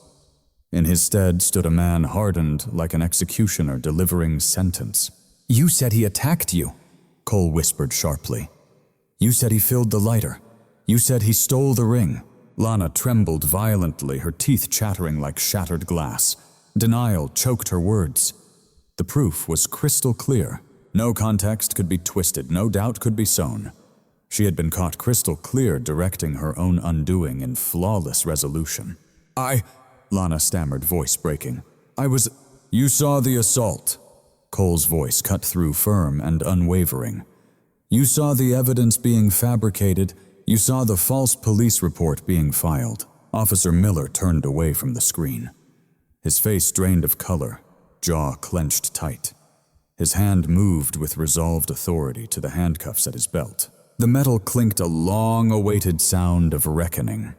In his stead stood a man hardened like an executioner delivering sentence. "You said he attacked you," Cole whispered sharply. "You said he filled the lighter. You said he stole the ring." Lana trembled violently, her teeth chattering like shattered glass. Denial choked her words. The proof was crystal clear. No context could be twisted, no doubt could be sown. She had been caught crystal clear, directing her own undoing in flawless resolution. Lana stammered, voice breaking. "You saw the assault." Cole's voice cut through, firm and unwavering. "You saw the evidence being fabricated. You saw the false police report being filed." Officer Miller turned away from the screen. His face drained of color, jaw clenched tight. His hand moved with resolved authority to the handcuffs at his belt. The metal clinked, a long-awaited sound of reckoning.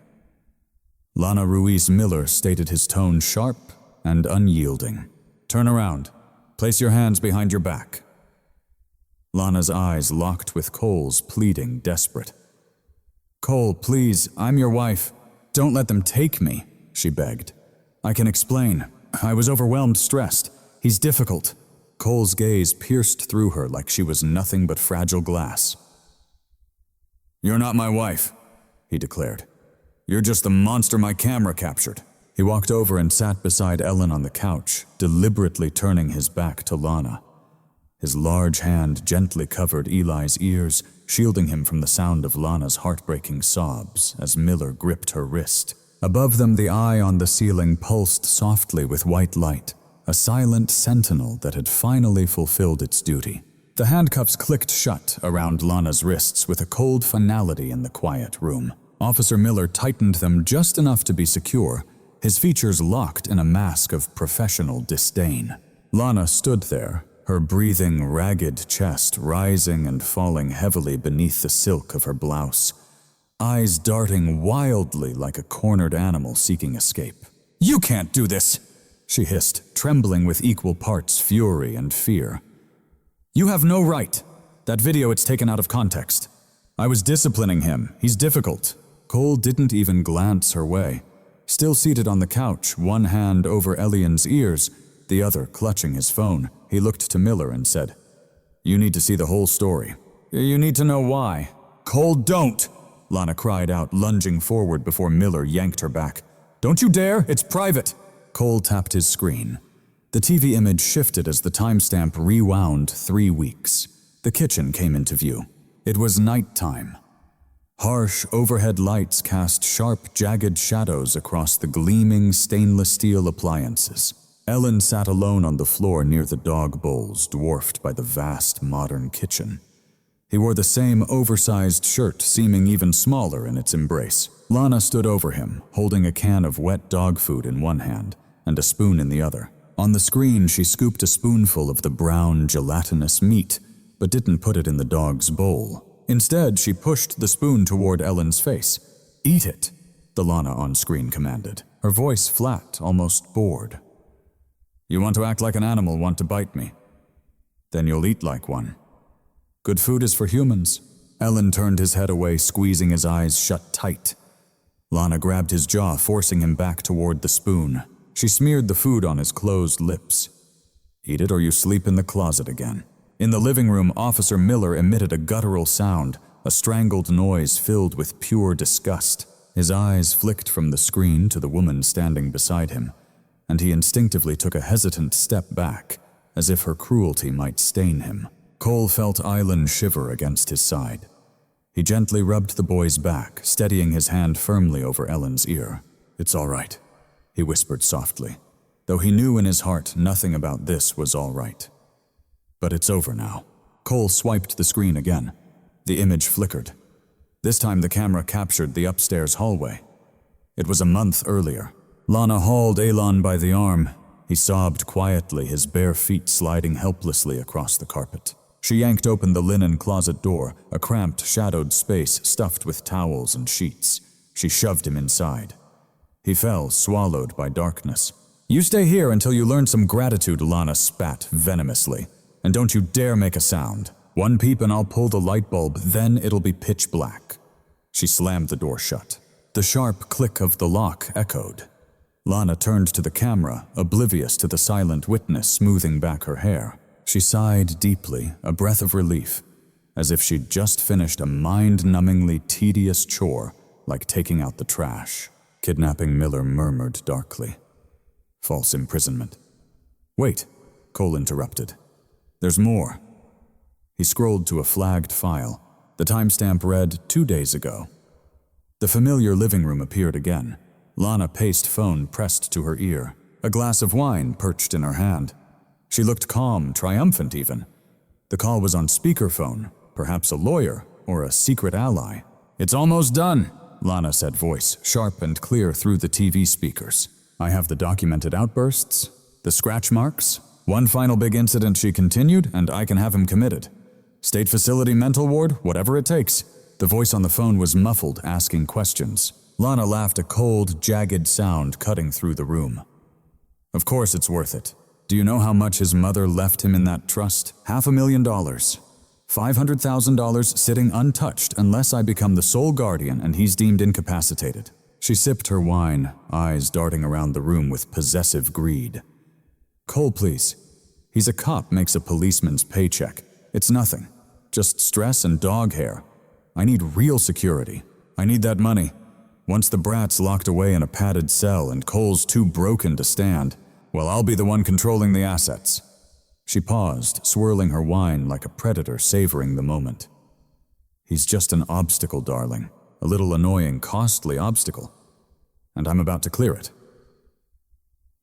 Lana Ruiz Miller stated, his tone sharp and unyielding. "Turn around. Place your hands behind your back." Lana's eyes locked with Cole's, pleading, desperate. "Cole, please, I'm your wife. Don't let them take me," she begged. "I can explain. I was overwhelmed, stressed. He's difficult." Cole's gaze pierced through her like she was nothing but fragile glass. "You're not my wife," he declared. "You're just the monster my camera captured." He walked over and sat beside Ellen on the couch, deliberately turning his back to Lana. His large hand gently covered Eli's ears, shielding him from the sound of Lana's heartbreaking sobs as Miller gripped her wrist. Above them, the eye on the ceiling pulsed softly with white light, a silent sentinel that had finally fulfilled its duty. The handcuffs clicked shut around Lana's wrists with a cold finality in the quiet room. Officer Miller tightened them just enough to be secure, his features locked in a mask of professional disdain. Lana stood there, her breathing, ragged chest rising and falling heavily beneath the silk of her blouse, eyes darting wildly like a cornered animal seeking escape. "You can't do this!" she hissed, trembling with equal parts fury and fear. "You have no right. That video, it's taken out of context. I was disciplining him. He's difficult." Cole didn't even glance her way. Still seated on the couch, one hand over Elian's ears, the other clutching his phone, he looked to Miller and said, "You need to see the whole story. You need to know why." "Cole, don't!" Lana cried out, lunging forward before Miller yanked her back. "Don't you dare! It's private!" Cole tapped his screen. The TV image shifted as the timestamp rewound 3 weeks. The kitchen came into view. It was nighttime. Harsh overhead lights cast sharp, jagged shadows across the gleaming stainless steel appliances. Ellen sat alone on the floor near the dog bowls, dwarfed by the vast modern kitchen. He wore the same oversized shirt, seeming even smaller in its embrace. Lana stood over him, holding a can of wet dog food in one hand and a spoon in the other. On the screen, she scooped a spoonful of the brown, gelatinous meat, but didn't put it in the dog's bowl. Instead, she pushed the spoon toward Ellen's face. "Eat it," the Lana on screen commanded, her voice flat, almost bored. "You want to act like an animal, want to bite me? Then you'll eat like one. Good food is for humans." Ellen turned his head away, squeezing his eyes shut tight. Lana grabbed his jaw, forcing him back toward the spoon. She smeared the food on his closed lips. "Eat it or you sleep in the closet again." In the living room, Officer Miller emitted a guttural sound, a strangled noise filled with pure disgust. His eyes flicked from the screen to the woman standing beside him, and he instinctively took a hesitant step back as if her cruelty might stain him. Cole felt Island shiver against his side. He gently rubbed the boy's back, steadying his hand firmly over Ellen's ear. "It's all right," he whispered softly, though he knew in his heart nothing about this was all right. "But it's over now." Cole swiped the screen again. The image flickered. This time the camera captured the upstairs hallway. It was a month earlier. Lana hauled Elon by the arm. He sobbed quietly, his bare feet sliding helplessly across the carpet. She yanked open the linen closet door, a cramped, shadowed space stuffed with towels and sheets. She shoved him inside. He fell, swallowed by darkness. "You stay here until you learn some gratitude," Lana spat venomously. "And don't you dare make a sound. One peep and I'll pull the light bulb, then it'll be pitch black." She slammed the door shut. The sharp click of the lock echoed. Lana turned to the camera, oblivious to the silent witness smoothing back her hair. She sighed deeply, a breath of relief, as if she'd just finished a mind-numbingly tedious chore, like taking out the trash. Kidnapping Miller murmured darkly. "False imprisonment." "Wait," Cole interrupted. "There's more." He scrolled to a flagged file. The timestamp read 2 days ago. The familiar living room appeared again. Lana paced, phone pressed to her ear, a glass of wine perched in her hand. She looked calm, triumphant even. The call was on speakerphone, perhaps a lawyer or a secret ally. "It's almost done," Lana said, voice sharp and clear through the TV speakers. "I have the documented outbursts, the scratch marks. One final big incident," she continued, "and I can have him committed. State facility, mental ward, whatever it takes." The voice on the phone was muffled, asking questions. Lana laughed, a cold, jagged sound cutting through the room. "Of course it's worth it. Do you know how much his mother left him in that trust? $500,000. $500,000 sitting untouched unless I become the sole guardian and he's deemed incapacitated." She sipped her wine, eyes darting around the room with possessive greed. "Cole, please. He's a cop, makes a policeman's paycheck. It's nothing. Just stress and dog hair. I need real security. I need that money. Once the brat's locked away in a padded cell and Cole's too broken to stand, well, I'll be the one controlling the assets." She paused, swirling her wine like a predator savoring the moment. "He's just an obstacle, darling. A little annoying, costly obstacle. And I'm about to clear it."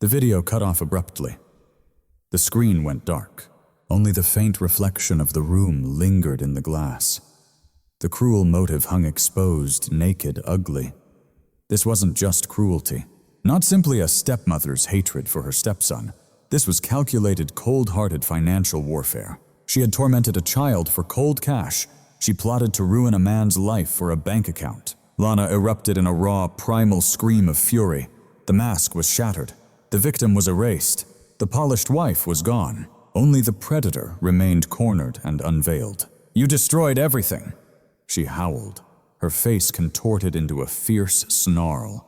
The video cut off abruptly. The screen went dark. Only the faint reflection of the room lingered in the glass. The cruel motive hung exposed, naked, ugly. This wasn't just cruelty. Not simply a stepmother's hatred for her stepson. This was calculated, cold-hearted financial warfare. She had tormented a child for cold cash. She plotted to ruin a man's life for a bank account. Lana erupted in a raw, primal scream of fury. The mask was shattered. The victim was erased. The polished wife was gone. Only the predator remained cornered and unveiled. "You destroyed everything," she howled, her face contorted into a fierce snarl.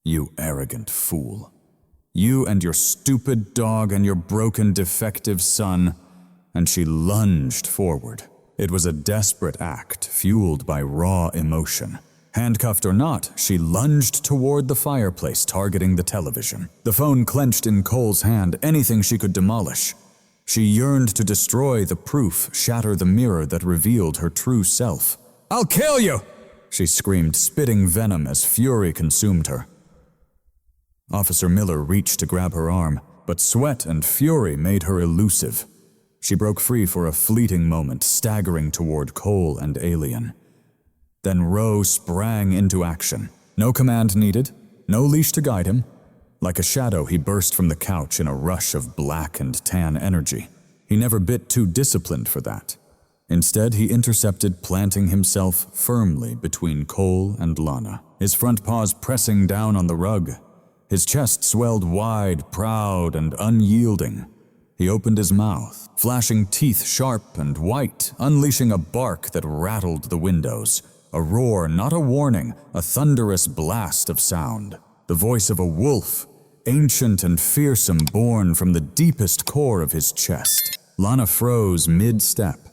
"You arrogant fool. You and your stupid dog and your broken, defective son." And she lunged forward. It was a desperate act, fueled by raw emotion. Handcuffed or not, she lunged toward the fireplace, targeting the television. The phone clenched in Cole's hand, anything she could demolish. She yearned to destroy the proof, shatter the mirror that revealed her true self. "I'll kill you!" she screamed, spitting venom as fury consumed her. Officer Miller reached to grab her arm, but sweat and fury made her elusive. She broke free for a fleeting moment, staggering toward Cole and Alien. Then Rowe sprang into action. No command needed, no leash to guide him. Like a shadow, he burst from the couch in a rush of black and tan energy. He never bit too disciplined for that. Instead, he intercepted, planting himself firmly between Cole and Lana, his front paws pressing down on the rug. His chest swelled wide, proud, and unyielding. He opened his mouth, flashing teeth sharp and white, unleashing a bark that rattled the windows. A roar, not a warning, a thunderous blast of sound. The voice of a wolf, ancient and fearsome, born from the deepest core of his chest. Lana froze mid-step,